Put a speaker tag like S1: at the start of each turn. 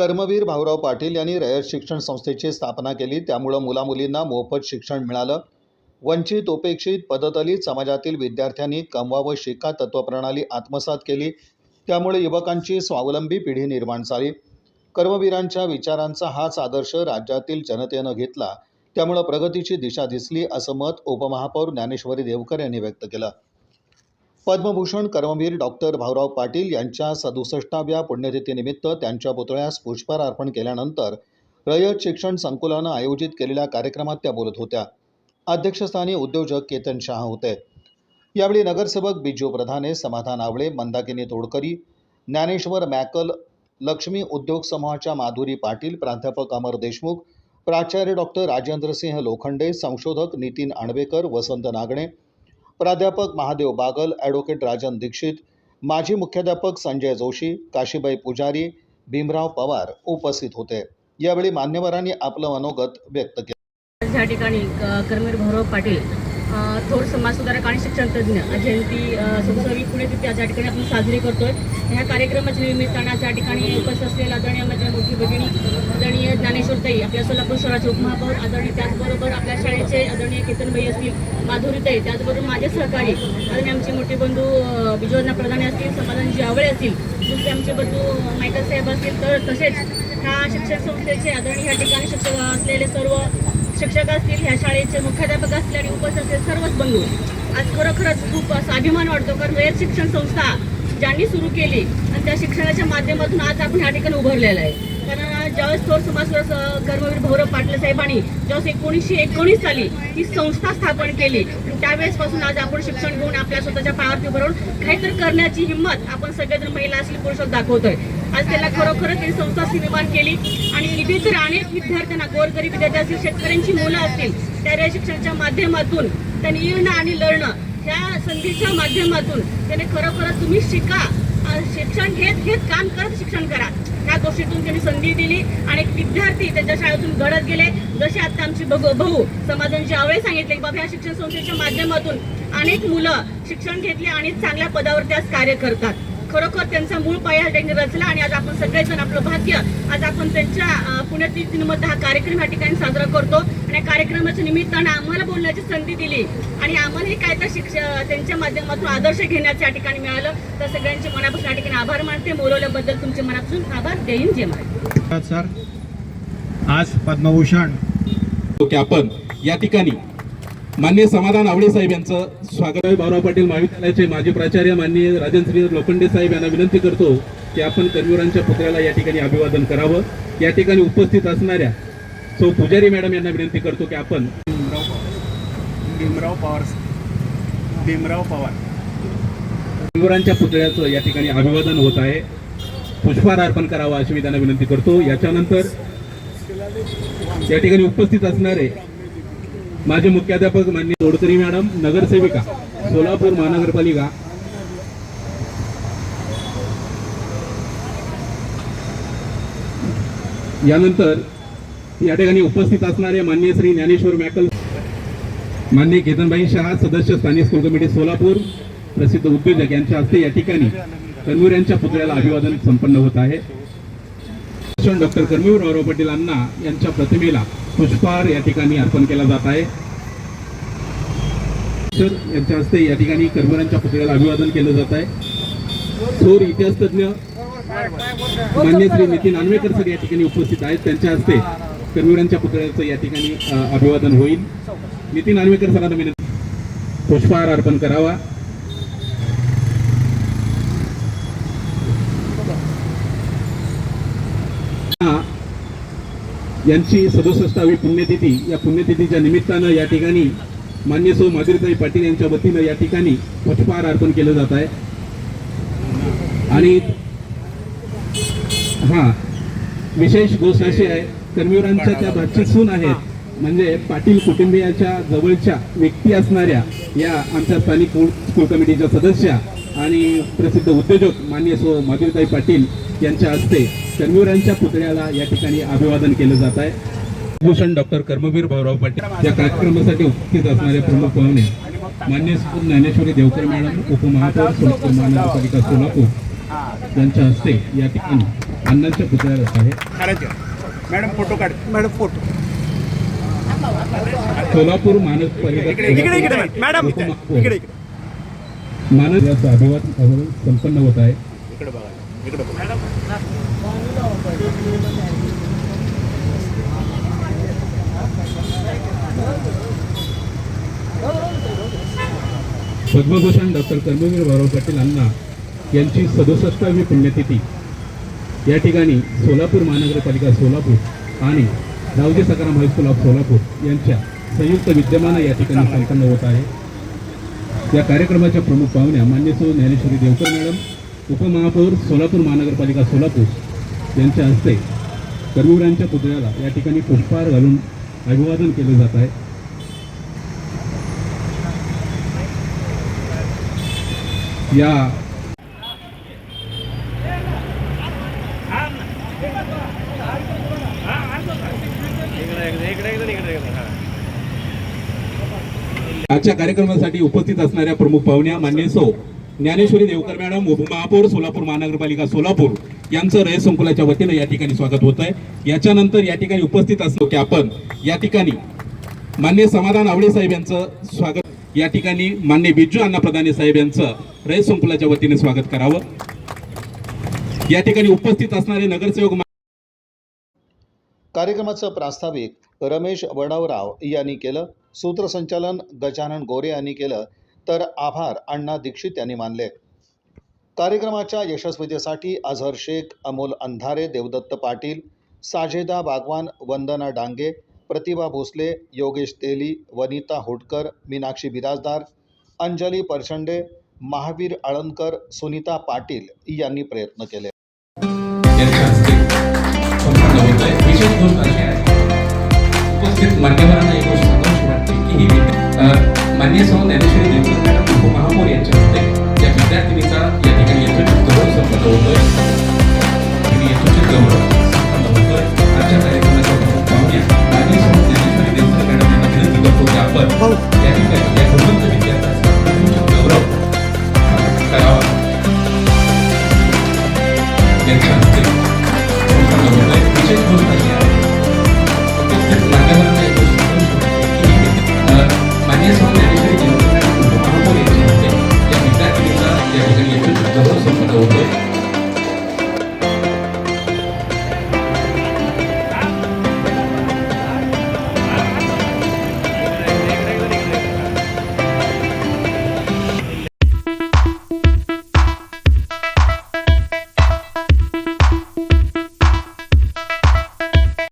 S1: कर्मवीर भाऊराव पाटील यांनी रयत शिक्षण संस्थेची स्थापना केली। त्यामुळे मुलामुलींना मोफत शिक्षण मिळालं। वंचित उपेक्षित पददलित समाजातील विद्यार्थ्यांनी कमवा व शिका तत्वप्रणाली आत्मसात केली। त्यामुळे युवकांची स्वावलंबी पिढी निर्माण झाली। कर्मवीरांच्या विचारांचा हाच आदर्श राज्यातील जनतेनं घेतला। त्यामुळे प्रगतीची दिशा दिसली, असं मत उपमहापौर ज्ञानेश्वरी देवकर यांनी व्यक्त केलं। पद्मभूषण कर्मवीर डॉक्टर भाऊराव पाटील यांच्या 67व्या पुण्यतिथीनिमित्त त्यांच्या पुतळ्यास पुष्पहार अर्पण केल्यानंतर रयत शिक्षण संकुलानं आयोजित केलेल्या कार्यक्रमात त्या बोलत होत्या। अध्यक्षस्थानी उद्योजक केतन शहा होते। यावेळी नगरसेवक बिजू प्रधाने, समाधान आवळे, मंदाकिनी तोडकरी, ज्ञानेश्वर मॅकल, लक्ष्मी उद्योग समूहाच्या माधुरी पाटील, प्राध्यापक अमर देशमुख, प्राचार्य डॉक्टर राजेंद्रसिंह लोखंडे, संशोधक नितीन आणवेकर, वसंत नागणे, प्राध्यापक महादेव बागल, ॲडव्होकेट राजन दीक्षित, माजी मुख्याध्यापक संजय जोशी, काशीबाई पुजारी, भीमराव पवार उपस्थित होते। यावेळी मान्यवरांनी आपलं मनोगत व्यक्त केलं।
S2: या ठिकाणी कर्मवीर भाऊराव पाटील थोर समाजसुधारक आणि शिक्षण तज्ज्ञ जयंती 67वी पुण्यतिथी या ठिकाणी आपण साजरी करतोय। ह्या कार्यक्रमाच्या निमित्तानं या ठिकाणी उपस्थित असलेल्या आदरणीय माझ्या मोठी भगिनी आदरणीय ज्ञानेश्वरताई, आपल्या सोलापूर शहराचे उपमहापौर आदरणीय, त्याचबरोबर आपल्या शाळेचे आदरणीय केतनबाई असतील, माधुरीताई, त्याचबरोबर माझे सहकारी आदरणीय आमचे मोठे बंधू बिजोजना प्रधाने असतील, समाधानजी आवळे असतील, दुसरे आमचे बंधू मायकल साहेब असतील, तर तसेच ह्या शिक्षण संस्थेचे आदरणीय या ठिकाणी शिक्षक असलेले सर्व शिक्षक असतील, ह्या शाळेचे मुख्याध्यापक असतील आणि उपस्थित असलेले सर्वच बंधू, आज खरोखरच खूप असा अभिमान वाटतो। कारण रयत शिक्षण संस्था ज्यांनी सुरू केली आणि त्या शिक्षणाच्या माध्यमातून आज आपण ह्या ठिकाणी उभारलेलं आहे। कारण ज्यावेळेस थोर समाजसुधारक कर्मवीर भाऊराव पाटील साहेबांनी ज्यावेळेस 1919 साली ही संस्था स्थापन केली, त्यावेळेसपासून आज आपण शिक्षण घेऊन आपल्या स्वतःच्या पायावरती उभं राहून काहीतरी करण्याची हिंमत आपण सगळेजण महिला असतील, पुरुष दाखवतोय। आज त्याला खरोखरच ही संस्था निर्माण केली आणि इथे तर अनेक विद्यार्थ्यांना, गोरगरीब विद्यार्थी असतील, शेतकऱ्यांची मुलं असतील, त्या शिक्षणाच्या माध्यमातून त्यांनी येणं आणि लढणं ह्या संधीच्या माध्यमातून त्याने खरोखरच तुम्ही शिका, शिक्षण घेत काम करत शिक्षण करा, ह्या गोष्टीतून त्यांनी संधी दिली आणि विद्यार्थी त्यांच्या शाळेतून घडत गेले। जसे आता आमचे भाऊ समाधानजी आवळे सांगितले की बाबा ह्या शिक्षण संस्थेच्या माध्यमातून अनेक मुलं शिक्षण घेतले आणि चांगल्या पदावरती आज कार्य करतात। खरोखर त्यांचा मूळ पाया त्यांनी रचला आणि आज आपण सगळेजण आपलं भाग्य, आज आपण त्यांच्या पुण्यतिथीनिमित्त हा कार्यक्रम या ठिकाणी साजरा करतो आणि कार्यक्रमाच्या निमित्तानं आम्हाला बोलण्याची संधी दिली आणि आम्हालाही काय तर त्यांच्या माध्यमातून आदर्श घेण्याचं या ठिकाणी मिळालं। तर सगळ्यांचे मनापासून या ठिकाणी आभार मानते। बोलवल्याबद्दल तुमचे मनापासून आभार। जय हिंद, जय महाराष्ट्र।
S3: सर, आज पद्मभूषण
S4: आपण या ठिकाणी माननीय समाधान आवळे साहेब यांचं स्वागत आहे। भाऊराव पाटील महाविद्यालयाचे माजी प्राचार्य माननीय राजेंद्रसिंह लोखंडे साहेब यांना विनंती करतो की आपण कर्मवीरांच्या पुतळ्याला या ठिकाणी अभिवादन करावं। या ठिकाणी उपस्थित असणाऱ्या सौ पुजारी मॅडम यांना विनंती करतो की आपण
S3: भीमराव पवार
S4: कर्मवीरांच्या पुतळ्याचं या ठिकाणी अभिवादन होत आहे, पुष्पहार अर्पण करावा अशी मी त्यांना विनंती करतो। याच्यानंतर या ठिकाणी उपस्थित असणारे माझे मुख्याध्यापक माननीय तोडकरी मॅडम, नगरसेविका सोलापूर महानगरपालिका, यानंतर या ठिकाणी उपस्थित असणारे माननीय श्री ज्ञानेश्वर मॅकल, माननीय केतनबाई शहा, सदस्य स्थानिक स्कूल कमिटी सोलापूर, प्रसिद्ध उद्योजक यांच्या हस्ते या ठिकाणी कर्मवीर यांच्या पुतळ्याला अभिवादन संपन्न होत आहे। डॉक्टर कर्मवीर भाऊराव पाटील अण्णा यांच्या प्रतिमेला पुष्पहार या ठिकाणी अर्पण केला जात आहे। यांच्या हस्ते या ठिकाणी कर्मवीरांच्या पुतळ्याला अभिवादन केलं जात आहे। थोर इतिहास तज्ञ मान्य श्री नितीन आणवेकर सर या ठिकाणी उपस्थित आहेत, त्यांच्या हस्ते कर्मवीरांच्या पुतळ्याचं या ठिकाणी अभिवादन होईल। नितीन आणवेकर सरांना विनंती, पुष्पहार अर्पण करावा। यांची 67वी पुण्यतिथी, या पुण्यतिथीच्या निमित्तानं या ठिकाणी मान्य सौ माधुरीताई पाटील यांच्या वतीनं या ठिकाणी पुष्पहार अर्पण केलं जात आहे। आणि विशेष गोष्ट अशी आहे, कर्मवीरांच्या त्या भाची सून आहेत, म्हणजे पाटील कुटुंबियाच्या जवळच्या व्यक्ती असणाऱ्या या आमच्या स्थानिक स्कूल कमिटीच्या सदस्या आणि प्रसिद्ध उद्योजक माननीय सौ माधुरीताई पाटील यांच्या हस्ते कर्मवीरांच्या पुतळ्याला या ठिकाणी अभिवादन केलं जात आहे। भूषण डॉक्टर कर्मवीर भाऊराव पाटील या कार्यक्रमासाठी उपस्थित असणारे प्रमुख पाहुणे माननीय ज्ञानेश्वरी देवकर मॅडम, उपमहापौर सोलापूर महानगरपालिका सोलापूर यांच्या हस्ते या ठिकाणी अण्णांच्या पुतळ्याला आहे.
S5: मॅडम फोटो काढ. Madam photo.
S4: सोलापूर महानगरपालिका
S5: मॅडम इकडे
S4: मानस याचा अभिवादन संपन्न होत आहे.
S5: इकडे बघा. इकडे बघा.
S4: पद्मभूषण डॉक्टर कर्मवीर भाऊराव पाटील अण्णा यांची 67वी पुण्यतिथी या ठिकाणी सोलापूर महानगरपालिका सोलापूर आणि रावजी सकाराम हायस्कूल ऑफ सोलापूर यांच्या संयुक्त विद्यमानं या ठिकाणी संपन्न होत आहे. या कार्यक्रमाच्या प्रमुख पाहुण्या मान्य सौ ज्ञानेश्वरी देवकर मॅडम, उपमहापौर सोलापूर महानगरपालिका सोलापूर यांच्या हस्ते कर्मवीरांच्या पुतळ्याला या ठिकाणी पुष्पहार घालून अभिवादन केले जात आहे. या आजच्या कार्यक्रमासाठी उपस्थित असणाऱ्या प्रमुख पाहुण्या मान्य सौ ज्ञानेश्वरी देवकर मॅडम, उपमहापौर सोलापूर महानगरपालिका सोलापूर यांचं रयत संकुलाच्या वतीनं या ठिकाणी स्वागत होत आहे. याच्यानंतर या ठिकाणी उपस्थित असलो की आपण या ठिकाणी मान्य समाधान आवडे साहेब यांचं स्वागत, या ठिकाणी मान्य बिज्जू अण्णा प्रधाने साहेब यांचं रयत संकुलाच्या वतीने स्वागत करावं. या ठिकाणी उपस्थित असणारे नगरसेवक
S1: कार्यक्रमाचं प्रास्ताविक रमेश वडावराव यांनी केलं. सूत्रसंचालन गजानन गोरे यांनी केलं, तर आभार अण्णा दीक्षित यांनी मानले. कार्यक्रमाच्या यशस्वीतेसाठी अझहर शेख, अमोल अंधारे, देवदत्त पाटील, साजेदा बागवान, वंदना डांगे, प्रतिभा भोसले, योगेश तेली, वनिता होटकर, मीनाक्षी बिराजदार, अंजली परचंडे, महावीर आळंदकर, सुनीता पाटील यांनी प्रयत्न केले.
S4: विशेष गोष्ट अशी आहे, उपस्थित मान्यवरांना एक गोष्ट संतोष वाटते की ही मान्य सौ ज्ञानेश्वरी देवकर मॅडम